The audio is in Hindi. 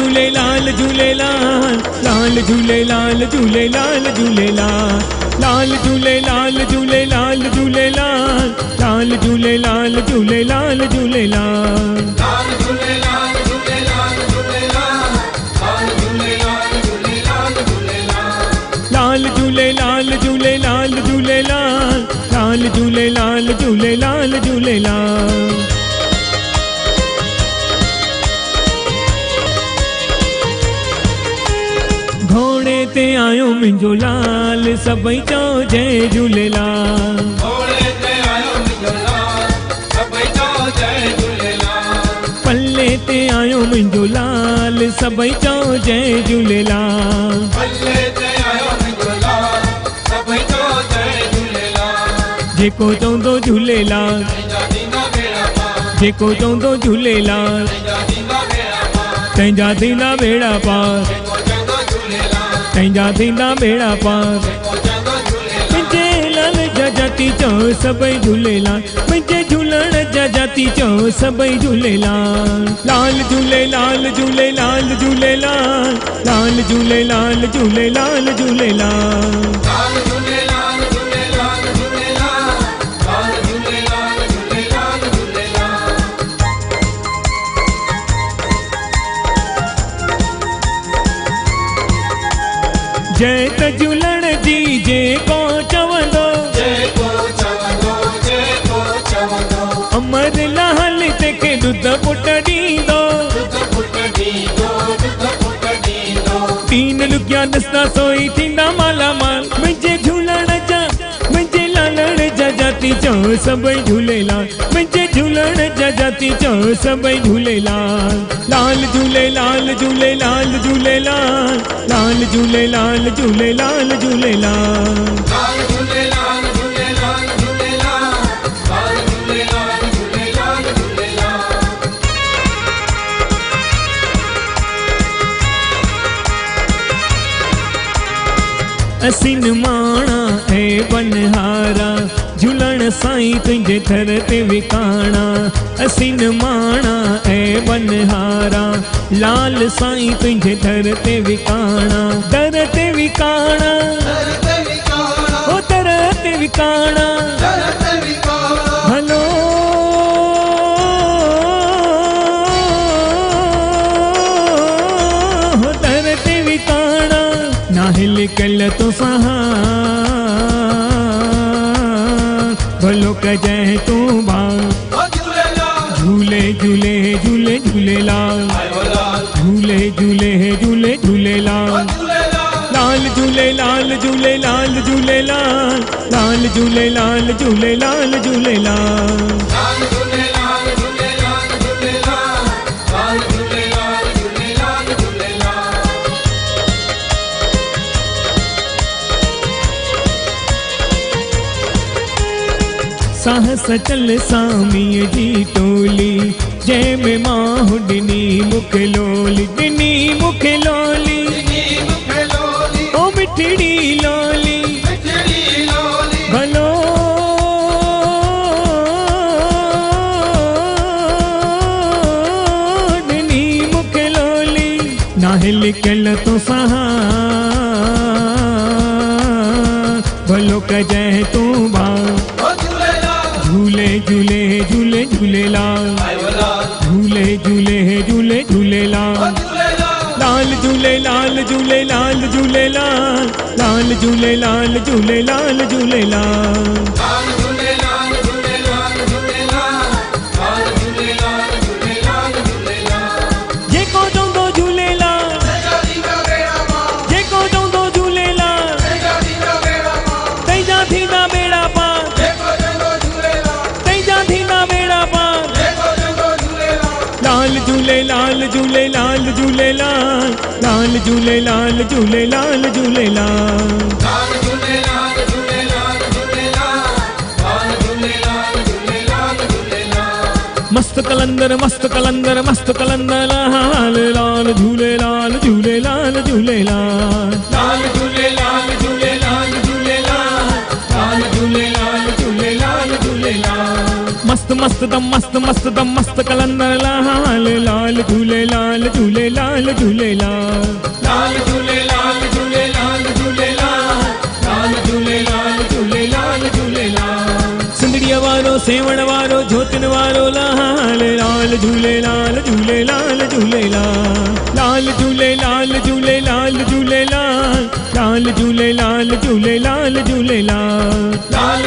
झूलेलाल झूलेलाल, लाल झूलेलाल झूलेलाल झूलेलाल, लाल झूलेलाल झूलेलाल झूलेलाल, लाल झूलेलाल झूलेलाल झूलेलाल, लाल झूलेलाल झूलेलाल झूलेलाल, लाल झूलेलाल झूलेलाल झूलेलाल। घोड़े ते आयो मुंहिंजो लाल, सभई चओ जय झूलेलाल। घोड़े ते आयो मुंहिंजो लाल, सभई चओ जय झूलेलाल। पल्ले ते आयो मुंहिंजो लाल, सभई चओ जय झूलेलाल। पल्ले ते आयो मुंहिंजो लाल, सभई चओ जय झूलेलाल। जेको चवंदो झूलेलाल, तंहिंजा थींदा बेड़ा पार। जेको चवंदो झूलेलाल, तंहिंजा थींदा बेड़ा पार। तंहिंजा थींदा बेड़ा पार, जेको चवंदो झूलेलाल, तंहिंजा थींदा बेड़ा पार। जेको चवंदो झूलेलाल। मुंहिंजे लाल जा जाती चओ सभई झूलेलाल, मुंहिंजे झूलण जा जाती चओ सभई झूलेलाल। लाल झूलेलाल झूलेलाल झूलेलाल, लाल झूलेलाल झूलेलाल झूलेलाल, लाल झूलेलाल झूलेलाल झूलेलाल, लाल झूलेलाल झूलेलाल झूलेलाल। जय त झूलण जी जेको चवंदो, जेको चवंदो, जेको चवंदो। अमर लाल तंहिंखे ॾुध पुट ॾींदो, दुध पुट ॾींदो, दुध पुट ॾींदो। तीन लुकिया दस्ता सोई थींदा मालामाल। मुंहिंजे झूलण जा, मुंहिंजे लालण जा जाती चओ सभई झूलेलाल, मुंहिंजे झूलण जा जाती चओ सभई झूलेलाल। लाल झूलेलाल झूलेलाल झूलेलाल, लाल झूलेलाल झूलेलाल झूलेलाल, लाल झूलेलाल झूलेलाल झूलेलाल, लाल झूलेलाल झूलेलाल झूलेलाल। असीन माणा ऐं बनहारा, झूलण साईं तुंहिंजे दर ते विकाणा। असीन माणा ऐं बनहारा, लाल साईं तुंहिंजे दर ते विकाणा। दर ते विकाणा, दर ते विकाणा, ओ दर ते विकाणा, दर ते विकाणा। हलो हो दर ते विकाणा। नाहिल कल तो सहा, भलो कजै तू बा। ओ झूलेलाल, झूले झूले झूले झूलेलाल, आयो लाल। झूले झूले झूले ओ झूलेलाल, झूलेलाल, लाल झूलेलाल झूलेलाल झूलेलाल, लाल झूलेलाल झूलेलाल झूलेलाल, लाल झूलेलाल झूलेलाल झूलेलाल, लाल झूलेलाल झूलेलाल झूलेलाल। साहस चल सामीअ जी टोली, जंहिंमें मां ॾिनी मूंखे लोली, ॾिनी मूंखे लोली, ॾिनी मूंखे लोली, ओ मिठड़ी लोली। मिठड़ी लोली। भलो ॾिनी मूंखे लोली, नाहिल कल तो सहा, भलो कजै तू बा। ओ झूलेलाल, झूले झूले झूले झूलेलाल, आयो लाल। झूले झूले झूले ओ झूलेलाल, झूलेलाल, लाल झूलेलाल झूलेलाल झूलेलाल, लाल झूलेलाल झूलेलाल झूलेलाल, लाल झूलेलाल झूलेलाल झूलेलाल, लाल झूलेलाल झूलेलाल झूलेलाल। जेको चवंदो झूलेलाल, तंहिंजा थींदा बेड़ा पार। जेको चवंदो झूलेलाल, तंहिंजा थींदा बेड़ा पार। तंहिंजा थींदा बेड़ा पार, जेको चवंदो झूलेलाल, तंहिंजा थींदा बेड़ा पार। जेको चवंदो झूलेलाल। लाल झूलेलाल झूलेलाल झूलेलाल, लाल झूलेलाल झूलेलाल झूलेलाल, लाल झूलेलाल झूलेलाल झूलेलाल, लाल झूलेलाल झूलेलाल झूलेलाल। मस्त कलंदर मस्त कलंदर मस्त कलंदर लाल लाल झूलेलाल झूलेलाल झूलेलाल, लाल झूलेलाल झूलेलाल झूलेलाल, लाल झूलेलाल झूलेलाल झूलेलाल। मस्त मस्त दम मस्त मस्त दम मस्त कलंदर लाल लाल झूलेलाल झूलेलाल झूलेलाल लाल झूलेलाल झूलेलाल झूलेलाल लाल झूलेलाल झूलेलाल झूलेलाल सिंदड़ीअ वारो सेवण वारो ज्योतिन वारो लाल लाल झूलेलाल झूलेलाल झूलेलाल लाल झूलेलाल झूलेलाल झूलेलाल लाल झूलेलाल झूलेलाल झूलेलाल लाल